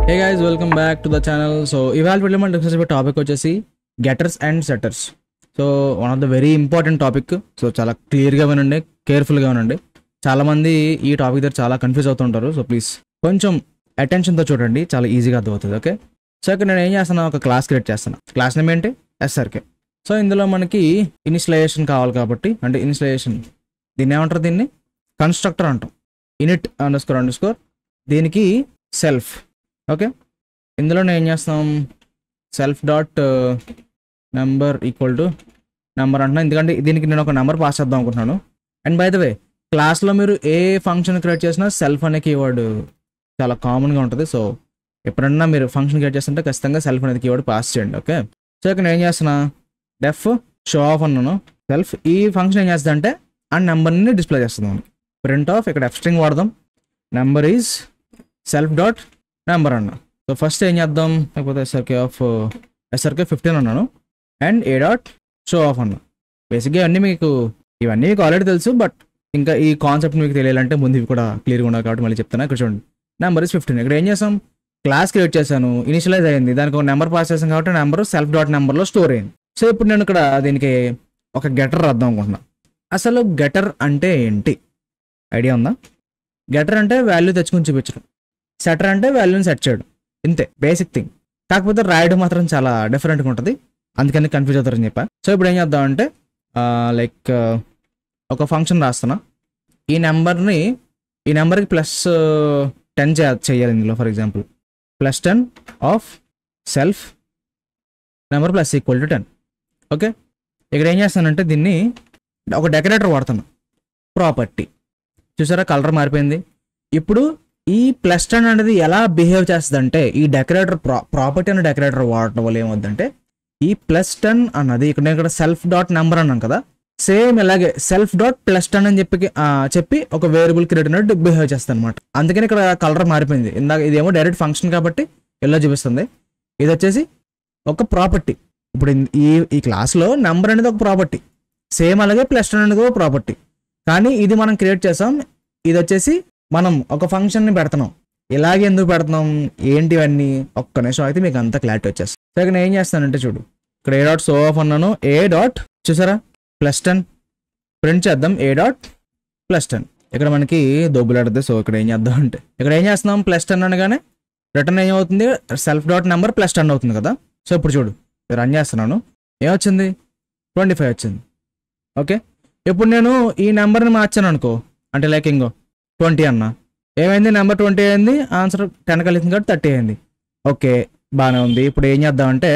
Hey guys, welcome back to the channel. So ఇవాళ వీడియోలో మనం డిస్కస్ చేసే టాపిక్ వచ్చేసి getters and setters. So one of the very important topic. So చాలా క్లియర్గా వినండి, కేర్ఫుల్గా వినండి. చాలామంది ఈ టాపిక్ దగ్గర చాలా కన్ఫ్యూజ్ అవుతుంటారు. సో ప్లీజ్ కొంచెం అటెన్షన్తో చూడండి, చాలా ఈజీగా అర్థమవుతుంది. ఓకే, సో ఇక్కడ నేను ఏం చేస్తాను, ఒక క్లాస్ క్రియేట్ చేస్తాను. క్లాస్ నేమ్ ఏంటి? ఎస్ఆర్కే. సో ఇందులో మనకి ఇనిషియలైజేషన్ కావాలి కాబట్టి, అంటే ఇనిషియలైజేషన్ దీన్ని ఏమంటారు, దీన్ని కన్స్ట్రక్టర్ అంటాం. ఇనిట్ అండర్స్కోర్ దీనికి సెల్ఫ్. ఓకే, ఇందులో నేను ఏం చేస్తాం, self dot number equal to number అంటున్నాను, ఎందుకంటే దీనికి నేను ఒక నెంబర్ పాస్ చేద్దాం అనుకుంటున్నాను. అండ్ బై ద వే, క్లాస్లో మీరు ఏ ఫంక్షన్ క్రియేట్ చేసినా సెల్ఫ్ అనే కీవర్డ్ చాలా కామన్గా ఉంటుంది. సో ఎప్పుడన్నా మీరు ఫంక్షన్ క్రియేట్ చేస్తుంటే ఖచ్చితంగా సెల్ఫ్ అనేది కీవర్డ్ పాస్ చేయండి. ఓకే, సో ఇక్కడ నేను ఏం చేస్తున్నా, డెఫ్ షో ఆఫ్ అన్నాను. సెల్ఫ్ ఈ ఫంక్షన్ ఏం చేస్తుంది అంటే ఆ నెంబర్ని డిస్ప్లే చేస్తుంది మనకి. ప్రింట్ ఆఫ్, ఇక్కడ ఎఫ్ స్ట్రింగ్ వాడదాం, number is self dot number అన్నా. సో ఫస్ట్ ఏం చేద్దాం, లేకపోతే ఎస్ఆర్కే 15 అన్నాను. And A dot show off అన్నా. బేసిక్గా ఇవన్నీ మీకు ఆల్రెడీ తెలుసు, బట్ ఇంకా ఈ కాన్సెప్ట్ మీకు తెలియాలంటే ముందు ఇవి కూడా క్లియర్గా ఉండాలి కాబట్టి మళ్ళీ చెప్తాను. ఇక్కడ చూడండి, నెంబర్ ఇస్ 15. ఇక్కడ ఏం చేసాం, క్లాస్ క్రియేట్ చేశాను, ఇనిషియలైజ్ అయింది, దానికి ఒక నెంబర్ పాస్ చేసాం కాబట్టి నెంబర్ సెల్ఫ్ డాట్ నెంబర్లో స్టోర్ అయింది. సో ఇప్పుడు నేను ఇక్కడ దీనికి ఒక గెటర్ రాద్దాం అనుకుంటున్నా. అసలు గెటర్ అంటే ఏంటి ఐడియా ఉందా? గెటర్ అంటే వాల్యూ తెచ్చుకుని చూపించడం, సెటర్ అంటే వాల్యూని సెట్ చేయడం, ఇంతే బేసిక్ థింగ్. కాకపోతే రాయడం మాత్రం చాలా డిఫరెంట్గా ఉంటుంది, అందుకని కన్ఫ్యూజ్ అవుతారని చెప్పా. సో ఇప్పుడు ఏం చేద్దామంటే లైక్ ఒక ఫంక్షన్ రాస్తున్నా, ఈ నెంబర్కి +10 చేయాలి ఇందులో. For example +10 of self number plus equal to 10. Okay, ఇక్కడ ఏం చేస్తానంటే దీన్ని ఒక డెకరేటర్ వాడుతాను, ప్రాపర్టీ. చూసారా, కలర్ మారిపోయింది. ఇప్పుడు ఈ +10 అనేది ఎలా బిహేవ్ చేస్తుంది అంటే, ఈ డెకరేటర్ ప్రాపర్టీ అనే డెకరేటర్ వాడటం వల్ల ఏమవుతుందంటే, ఈ +10 అన్నది ఇక్కడ సెల్ఫ్ డాట్ నెంబర్ అన్నాం కదా, సేమ్ ఇలాగే సెల్ఫ్ డాట్ +10 అని చెప్పి ఒక వేరియబుల్ క్రియేట్ అనేది బిహేవ్ చేస్తుంది అనమాట. అందుకని ఇక్కడ కలర్ మారిపోయింది. ఇందాక ఇదేమో డైరెక్ట్ ఫంక్షన్ కాబట్టి ఎలా చూపిస్తుంది, ఇది వచ్చేసి ఒక ప్రాపర్టీ. ఇప్పుడు ఈ క్లాస్లో నెంబర్ అనేది ఒక ప్రాపర్టీ, సేమ్ అలాగే +10 అనేది ఒక ప్రాపర్టీ. కానీ ఇది మనం క్రియేట్ చేసాం, ఇది వచ్చేసి మనం ఒక ఫంక్షన్ని పెడుతున్నాం. ఇలాగే ఎందుకు పెడుతున్నాం, ఏంటివన్నీ ఒక్క నిమిషం అయితే మీకు అంత క్లారిటీ వచ్చేస్తుంది. సో ఇక్కడ నేను ఏం చేస్తానంటే చూడు, ఇక్కడ ఏ డాట్ షో ఆఫ్ అన్నాను, ఏ డాట్ చూసారా +10 ప్రింట్ చేద్దాం, ఏ డాట్ +10. ఇక్కడ మనకి దొబ్బులాడుతుంది. సో ఇక్కడ ఏం చేద్దాం అంటే, ఇక్కడ ఏం చేస్తున్నాం, +10 అనగానే రిటర్న్ ఏమవుతుంది, సెల్ఫ్ డాట్ నెంబర్ +10 అవుతుంది కదా. సో ఇప్పుడు చూడు, రన్ చేస్తున్నాను, ఏమొచ్చింది, 25 వచ్చింది. ఓకే, ఇప్పుడు నేను ఈ నెంబర్ని మార్చాను అనుకో, అంటే లైక్ ఇంకో 20 అన్నా, ఏమైంది, నెంబర్ 20 అయింది, ఆన్సర్ 10 కలిసింది కాబట్టి 30 అయింది. ఓకే, బాగానే ఉంది. ఇప్పుడు ఏం చేద్దామంటే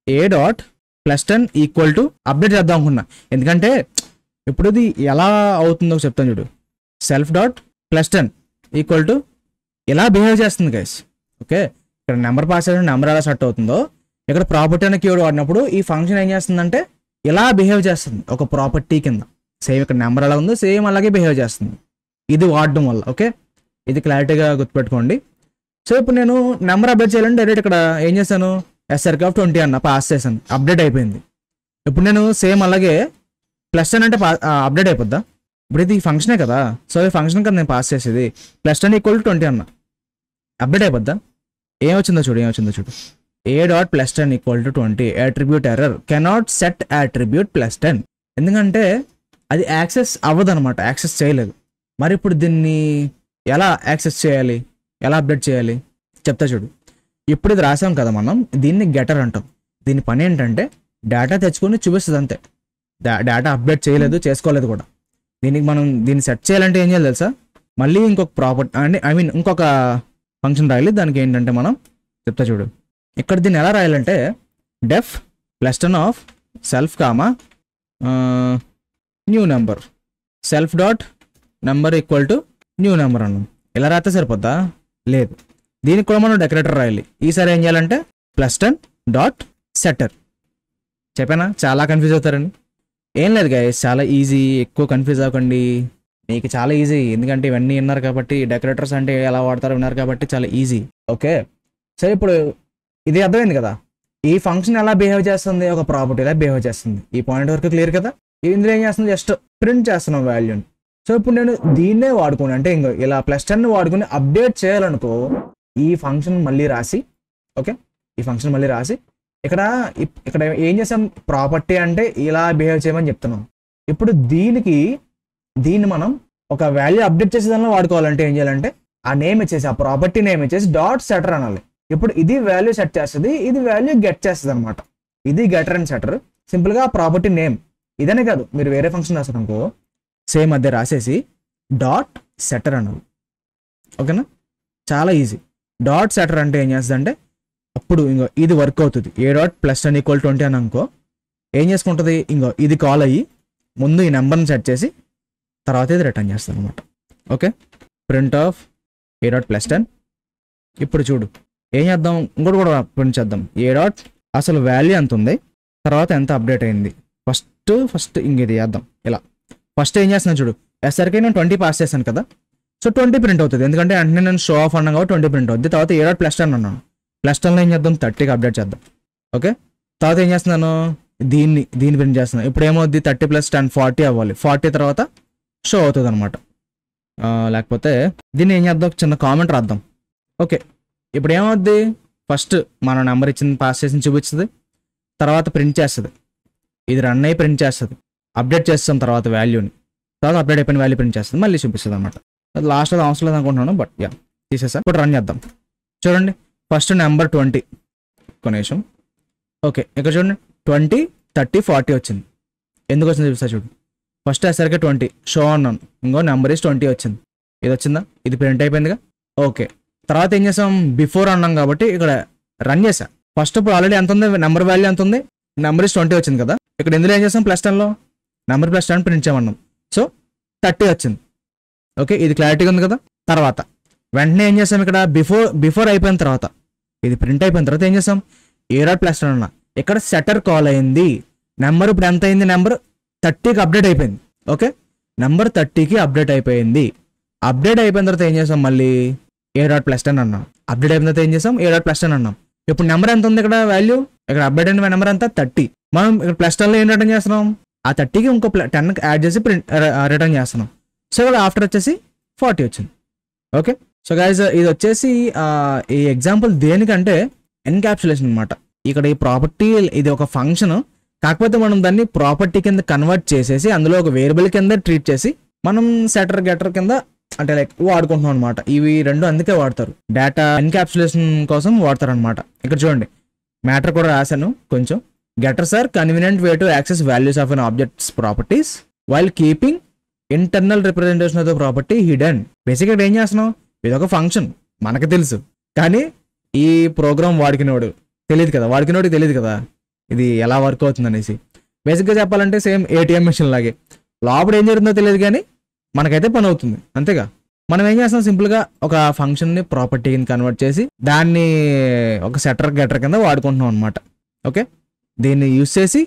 ఏ డాట్ +10 ఈక్వల్ టు అప్డేట్ చేద్దాం అనుకున్నా, ఎందుకంటే ఇప్పుడు ఇది ఎలా అవుతుందో చెప్తాను చూడు. సెల్ఫ్ డాట్ +10 ఈక్వల్ టు ఇలా బిహేవ్ చేస్తుంది గైస్. ఓకే, ఇక్కడ నెంబర్ పాస్ చేసిన నెంబర్ ఎలా సెట్ అవుతుందో, ఇక్కడ ప్రాపర్టీ అనే కీవర్డ్ వాడినప్పుడు ఈ ఫంక్షన్ ఏం చేస్తుందంటే ఇలా బిహేవ్ చేస్తుంది, ఒక ప్రాపర్టీ కింద. సేమ్ ఇక్కడ నెంబర్ ఎలా ఉందో సేమ్ అలాగే బిహేవ్ చేస్తుంది, ఇది వాడడం వల్ల. ఓకే, ఇది క్లారిటీగా గుర్తుపెట్టుకోండి. సో ఇప్పుడు నేను నెంబర్ అప్డేట్ చేయాలంటే డైరెక్ట్ ఇక్కడ ఏం చేశాను, ఎస్ఆర్కే 20 అన్న పాస్ చేశాను, అప్డేట్ అయిపోయింది. ఇప్పుడు నేను సేమ్ అలాగే +10 అంటే అప్డేట్ అయిపోద్దా, ఇప్పుడు ఇది ఫంక్షనే కదా. సో ఈ ఫంక్షన్ కదా నేను పాస్ చేసేది, +10 ఈక్వల్ టు 20 అన్న, అప్డేట్ అయిపోద్దా. ఏమొచ్చిందో చూడు, A dot +10 equal to 20, attribute error, cannot set attribute +10. ఎందుకంటే అది యాక్సెస్ అవ్వదు అనమాట, యాక్సెస్ చేయలేదు. మరి ఇప్పుడు దీన్ని ఎలా యాక్సెస్ చేయాలి, ఎలా అప్డేట్ చేయాలి చెప్తా చూడు. ఇప్పుడు ఇది రాసాం కదా మనం, దీన్ని గెటర్ అంటాం. దీని పని ఏంటంటే డేటా తెచ్చుకొని చూపిస్తుంది అంతే, డేటా అప్డేట్ చేయలేదు, చేసుకోలేదు కూడా. దీన్ని సెట్ చేయాలంటే ఏం చేయాలి తెలుసా, మళ్ళీ ఇంకొక ప్రాపర్టీ అంటే ఇంకొక ఫంక్షన్ రాయాలి. దానికి ఏంటంటే మనం చెప్తా చూడు, ఇక్కడ దీన్ని ఎలా రాయాలంటే డెఫ్ +10 of self comma new number, self dot number equal to new number అన్నాం. ఇలా రాస్తే సరిపోద్దా, లేదు, దీనికి కూడా మనం డెకరేటర్ రాయాలి. ఈసారి ఏం చేయాలంటే +10 డాట్ సెటర్. చెప్పానా, చాలా కన్ఫ్యూజ్ అవుతారని. ఏం లేదు గైస్, చాలా ఈజీ, ఎక్కువ కన్ఫ్యూజ్ అవ్వకండి, మీకు చాలా ఈజీ. ఎందుకంటే ఇవన్నీ విన్నారు కాబట్టి, డెకరేటర్స్ అంటే ఎలా వాడతారో విన్నారు కాబట్టి చాలా ఈజీ. ఓకే, సరే ఇప్పుడు ఇది అర్థమైంది కదా, ఈ ఫంక్షన్ ఎలా బిహేవ్ చేస్తుంది, ఒక ప్రాపర్టీ ఎలా బిహేవ్ చేస్తుంది. ఈ పాయింట్ వరకు క్లియర్ కదా. ఇందులో ఏం చేస్తుంది, జస్ట్ ప్రింట్ చేస్తున్నాం వాల్యూని. సో ఇప్పుడు నేను దీన్నే వాడుకోను, అంటే ఇంకా ఇలా +10 వాడుకుని అప్డేట్ చేయాలనుకో, ఈ ఫంక్షన్ మళ్ళీ రాసి, ఓకే, ఈ ఫంక్షన్ మళ్ళీ రాసి ఇక్కడ ఇక్కడ ఏం చేసాం, ప్రాపర్టీ అంటే ఇలా బిహేవ్ చేయమని చెప్తున్నాం. ఇప్పుడు దీన్ని మనం ఒక వాల్యూ అప్డేట్ చేసే దానిలో వాడుకోవాలంటే ఏం చేయాలంటే ఆ నేమ్ ఇచ్చేసి, ఆ ప్రాపర్టీ నేమ్ ఇచ్చేసి డాట్ సెటర్ అనాలి. ఇప్పుడు ఇది వాల్యూ సెట్ చేస్తుంది, ఇది వాల్యూ గెట్ చేస్తుంది అనమాట. ఇది గెటర్ అండ్ సెటర్. సింపుల్గా ప్రాపర్టీ నేమ్ ఇదనే కాదు, మీరు వేరే ఫంక్షన్ రాస్తారు అనుకో, సేమ్ అదే రాసేసి డాట్ సెటర్ అనాలి. ఓకేనా, చాలా ఈజీ. డాట్ సెటర్ అంటే ఏం చేస్తుంది అంటే అప్పుడు ఇంకో ఇది వర్క్ అవుతుంది. ఏ డాట్ ప్లస్ 10 = 20 అని అనుకో, ఏం చేసుకుంటుంది, ఇంకో ఇది కాల్ అయ్యి ముందు ఈ నెంబర్ని సెట్ చేసి తర్వాత ఇది రిటర్న్ చేస్తాను అనమాట. Okay, print of A dot plus 10. ఇప్పుడు చూడు ఏం చేద్దాం, ఇంకోటి కూడా ప్రింట్ చేద్దాం. ఏ డాట్ అసలు వాల్యూ ఎంత ఉంది, తర్వాత ఎంత అప్డేట్ అయింది. ఫస్ట్ ఇంక ఇది చేద్దాం. ఇలా ఫస్ట్ ఏం చేస్తున్నాను చూడు, ఎస్ఆర్కే నేను 20 పాస్ చేశాను కదా, సో 20 ప్రింట్ అవుతుంది. ఎందుకంటే అంటే నేను షో ఆఫ్ అన్నాను కాబట్టి 20 ప్రింట్ అవుతుంది. తర్వాత ఏ డాట్ ప్లస్ 10 అన్నాను, ప్లస్ 10లో ఏం చేద్దాం, 30కి అప్డేట్ చేద్దాం. ఓకే, తర్వాత ఏం చేస్తున్నాను, దీన్ని ప్రింట్ చేస్తున్నాను. ఇప్పుడు ఏమవుద్ది, 30 + 10 40 అవ్వాలి. 40 తర్వాత షో అవుతుంది అనమాట. లేకపోతే దీన్ని ఏం చేద్దాం, చిన్న కామెంట్ రాద్దాం. ఓకే, ఇప్పుడు ఏమవుద్ది, ఫస్ట్ మన నెంబర్ ఇచ్చింది పాస్ చేసింది చూపిస్తుంది, తర్వాత ప్రింట్ చేస్తుంది. ఇది రన్ అయ్యి ప్రింట్ చేస్తుంది, అప్డేట్ చేస్తాం తర్వాత వాల్యూని, తర్వాత అప్డేట్ అయిపోయిన వాల్యూ ప్రింట్ చేస్తుంది, మళ్ళీ చూపిస్తుంది అనమాట. అది లాస్ట్ అది అవసరం లేదు అనుకుంటున్నాను, బట్ యా తీసేసా. ఇప్పుడు రన్ చేద్దాం. చూడండి, ఫస్ట్ నెంబర్ 20, కొనేషన్. ఓకే, ఇక్కడ చూడండి 20 30 40 వచ్చింది. ఎందుకు వచ్చింది చూపిస్తా చూడు. ఫస్ట్ ఎస్ఆర్కే 20 షో అన్నాను, ఇంకో నెంబర్ ఇస్ 20 వచ్చింది. ఇది వచ్చిందా, ఇది ప్రింట్ అయిపోయిందిగా. ఓకే, తర్వాత ఏం చేసాం, బిఫోర్ అన్నాం కాబట్టి ఇక్కడ రన్ చేసా. ఫస్ట్ ఇప్పుడు ఆల్రెడీ ఎంత ఉంది, నెంబర్ వాల్యూ ఎంత ఉంది, నెంబర్ ఇస్ 20 వచ్చింది కదా. ఇక్కడ ఎందులో ఏం చేసాం, ప్లస్ 10లో నెంబర్ ప్లస్ 10 ప్రింట్ చేయమన్నాం, సో 30 వచ్చింది. ఓకే, ఇది క్లారిటీగా ఉంది కదా. తర్వాత వెంటనే ఏం చేసాం, ఇక్కడ బిఫోర్ అయిపోయిన తర్వాత ఇది ప్రింట్ అయిపోయిన తర్వాత ఏం చేసాం, ఏ డాట్ ప్లస్ 10 అన్నా, ఇక్కడ సెటర్ కాల్ అయింది. నెంబర్ ఇప్పుడు ఎంత అయింది, నెంబర్ 30కి అప్డేట్ అయిపోయింది. ఓకే, నెంబర్ 30కి అప్డేట్ అయిపోయింది. అప్డేట్ అయిపోయిన తర్వాత ఏం చేసాం, మళ్ళీ ఏ డాట్ ప్లస్ 10 అన్నాం. అప్డేట్ అయిపోయిన తర్వాత ఏం చేసాం, ఏ డాట్ ప్లస్ 10 అన్నాం. ఇప్పుడు నెంబర్ ఎంత ఉంది, ఇక్కడ వాల్యూ, ఇక్కడ అప్డేట్ అయిన నెంబర్ ఎంత 30. మనం ఇక్కడ ప్లస్ 10లో ఏం రిటర్న్ చేస్తున్నాం, ఆ 30కి ఇంకో 10 యాడ్ చేసి రిటర్న్ చేస్తున్నాం. సో ఇక్కడ ఆఫ్టర్ వచ్చేసి 40 వచ్చింది. ఓకే, సో గైస్ ఇది వచ్చేసి ఈ ఎగ్జాంపుల్ దేనికంటే ఎన్క్యాప్సులేషన్ అనమాట. ఇక్కడ ఈ ప్రాపర్టీ ఇది ఒక ఫంక్షన్, కాకపోతే మనం దాన్ని ప్రాపర్టీ కింద కన్వర్ట్ చేసేసి అందులో ఒక వేరియబుల్ కింద ట్రీట్ చేసి మనం సెటర్ గెటర్ కింద అంటే లైక్ వాడుకుంటున్నాం అనమాట. ఇవి రెండు అందుకే వాడతారు, డేటా ఎన్క్యాప్సులేషన్ కోసం వాడతారు అనమాట. ఇక్కడ చూడండి మ్యాటర్ కూడా రాశాను కొంచెం. Getters are convenient way to access values of an objects properties while keeping internal representation of the property hidden. బేసిక్గా ఇక్కడ ఏం చేస్తున్నాం, ఇది ఒక ఫంక్షన్ మనకు తెలుసు, కానీ ఈ ప్రోగ్రామ్ వాడికినోడు తెలియదు కదా, వాడికినోడికి తెలియదు కదా ఇది ఎలా వర్క్ అవుతుంది అనేసి. బేసిక్గా చెప్పాలంటే సేమ్ ఏటీఎం మిషన్ లాగే, లోపల ఏం జరుగుతుందో తెలియదు కానీ మనకైతే పని అవుతుంది అంతేగా. మనం ఏం చేస్తాం, సింపుల్గా ఒక ఫంక్షన్ని ప్రాపర్టీ కింద కన్వర్ట్ చేసి దాన్ని ఒక సెటర్ గెటర్ కింద వాడుకుంటున్నాం అనమాట. ఓకే, దీన్ని యూస్ చేసి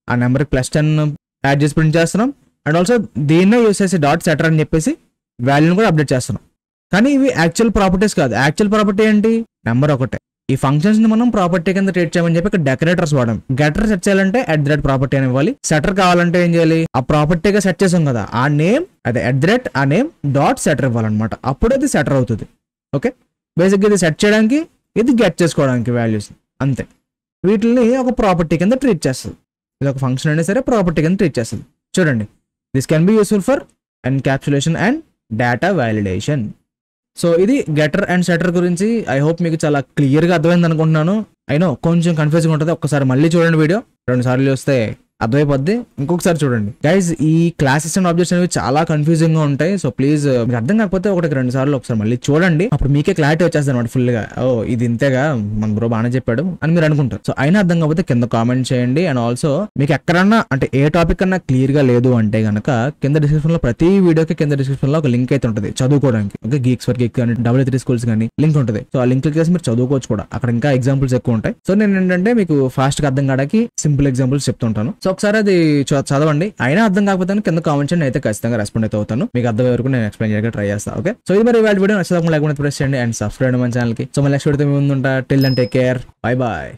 ఆ నెంబర్కి +10 యాడ్ చేసి ప్రింట్ చేస్తున్నాం. అండ్ ఆల్సో దీన్నే యూస్ చేసి డాట్ సెటర్ అని చెప్పేసి వాల్యూని కూడా అప్డేట్ చేస్తున్నాం. కానీ ఇవి యాక్చువల్ ప్రాపర్టీస్ కాదు. యాక్చువల్ ప్రాపర్టీ ఏంటి, నెంబర్ ఒకటే. ఈ ఫంక్షన్స్ ని మనం ప్రాపర్టీ కింద ట్రీట్ చేయమని చెప్పి ఇక్కడ డెకరేటర్స్ వాడాం. గెటర్ సెట్ చేయాలంటే @ప్రాపర్టీ అని ఇవ్వాలి. సెటర్ కావాలంటే ఏం చేయాలి, ఆ ప్రాపర్టీగా సెట్ చేసాం కదా ఆ నేమ్, అదే ఆ నేమ్ డాట్ సెటర్ ఇవ్వాలన్నమాట. అప్పుడు అది సెటర్ అవుతుంది. ఓకే, బేసిక్గా ఇది సెట్ చేయడానికి, ఇది గెట్ చేసుకోవడానికి వాల్యూస్ అంతే. వీటిని ఒక ప్రాపర్టీ కింద ట్రీట్ చేస్తుంది. ఇది ఒక ఫంక్షన్ అయినా సరే ప్రాపర్టీ కింద ట్రీట్ చేస్తుంది. చూడండి, this can be useful for encapsulation and data validation. So ఇది గెటర్ అండ్ సెటర్ గురించి. ఐ హోప్ మీకు చాలా క్లియర్గా అర్థమైంది అనుకుంటున్నాను. అయినో కొంచెం కన్ఫ్యూజింగ్ ఉంటుంది, ఒక్కసారి మళ్ళీ చూడండి వీడియో, 2 సార్లు చూస్తే అర్థమైపోద్ది. ఇంకొకసారి చూడండి గైజ్, ఈ క్లాసెస్ అండ్ ఆబ్జెక్ట్స్ అనేవి చాలా కన్ఫ్యూజింగ్ గా ఉంటాయి. సో ప్లీజ్ మీకు అర్థం కాకపోతే 1-2 సార్లు ఒకసారి మళ్ళీ చూడండి, అప్పుడు మీకే క్లారిటీ వచ్చేస్తుంది అనమాట ఫుల్ గా. ఓ ఇది ఇంతేగా, మన బ్రో బాగానే చెప్పాడు అని మీరు అనుకుంటారు. సో అయినా అర్థం కాకపోతే కింద కామెంట్ చేయండి. అండ్ ఆల్సో మీకు ఎక్కడన్నా అంటే ఏ టాపిక్ అన్నా క్లియర్ గా లేదు అంటే గనక కింద డిస్క్రిప్షన్ లో, ప్రతి వీడియోకి కింద డిస్క్రిప్షన్ లో ఒక లింక్ అయితే ఉంటుంది చదువుకోవడానికి. ఓకే, గీక్స్ ఫర్ గీక్ కానీ AA3 స్కూల్స్ కానీ లింక్ ఉంటుంది. సో ఆ లింక్ క్లిక్ చేసి మీరు చదువుకోవచ్చు కూడా, అక్కడ ఇంకా ఎగ్జాంపుల్స్ ఎక్కువ ఉంటాయి. సో నేను ఏంటంటే మీకు ఫాస్ట్ గా అర్థం కావడానికి సింపుల్ ఎగ్జాంపుల్స్ చెప్తుంటాను. సో ఒకసారి అది చదవండి. అయినా అర్థం కాకపోతే కింద కామెంట్ చేయండి, అయితే ఖచ్చితంగా రెస్పాండ్ అయితే అవుతాను. మీకు అర్థం వరకు నేను ఎక్స్ప్లెయిన్ చేయడానికి ట్రై చేస్తాను. ఓకే, సో ఇది మరి వీడియో నచ్చకపోతే లైక్ ప్రెస్ చేయండి అండ్ సబ్స్క్రైబ్ మన ఛానల్ కి. సో మళ్ళీ నెక్స్ట్ వీడియో ముందు ఉంటా. Till then take care, bye bye.